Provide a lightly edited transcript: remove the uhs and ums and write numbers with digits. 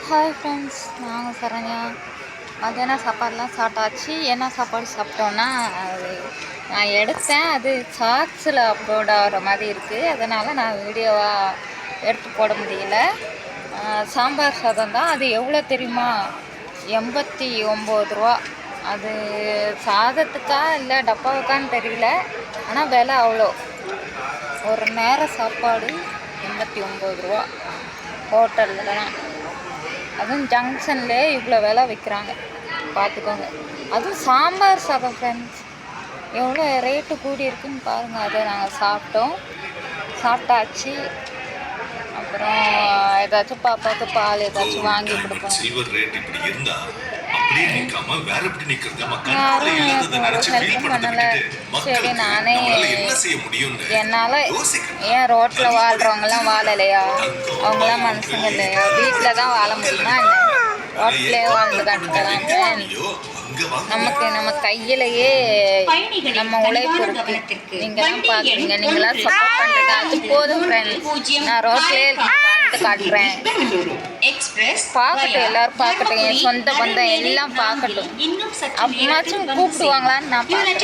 Hi friends, நாங்கள் சரண்யா. மத்தியானம் சாப்பாடுலாம் சாப்பிட்டாச்சு. என்ன சாப்பாடு சாப்பிட்டோன்னா, அது நான் எடுத்தேன், அது ஷார்ட்ஸில் அப்லோட் ஆகிற மாதிரி இருக்குது. அதனால் நான் வீடியோவாக எடுத்து போட முடியல. சாம்பார் சாதம் தான். அது எவ்வளோ தெரியுமா? 89 ரூபா. அது சாதத்துக்கா இல்லை டப்பாவுக்கான்னு தெரியல, ஆனால் விலை அவ்வளோ. ஒரு நேர சாப்பாடு 89 ரூபா ஹோட்டலில் தான். அதுவும் ஜங்ஷன்லேயே இவ்வளோ விலை விற்கிறாங்க, பார்த்துக்கோங்க. அதுவும் சாம்பார் சாதம் ஃப்ரெண்ட்ஸ், எவ்வளோ ரேட்டு கூடி இருக்குன்னு பாருங்கள். அதை நாங்கள் சாப்பிட்டாச்சு. அப்புறம் ஏதாச்சும் பாப்பாவுக்கு பால் ஏதாச்சும் வாங்கி கொடுப்போம். யாரும் ஹெல்ப்பும் பண்ணலை. சரி, நானே என்னால், ஏன் ரோட்டில் வாழ்கிறவங்களாம் வாழலையா? அவங்களாம் மனுஷங்க இல்லையா? வீட்டில் தான் வாழ முடியுமா என்ன? ரோட்லேயே வாழ்ந்து காட்டுறாங்க. நம்ம கையிலேயே நம்ம உழைப்பு இருக்கு. நீங்களாம் பார்க்குறீங்க, நீங்களாம் சப்போர்ட் பண்ணுறீங்க, அது போதும் ஃப்ரெண்ட்ஸ். நான் ரோட்லேயே வாழ்ந்து காட்டுறேன். பார்க்கட்டும், எல்லாரும் பார்க்கட்டும், என் சொந்த பந்தம் எல்லாம் பார்க்கட்டும். அப்படின்னாச்சும் கூப்பிடுவாங்களான்னு நான் பார்க்குறேன்.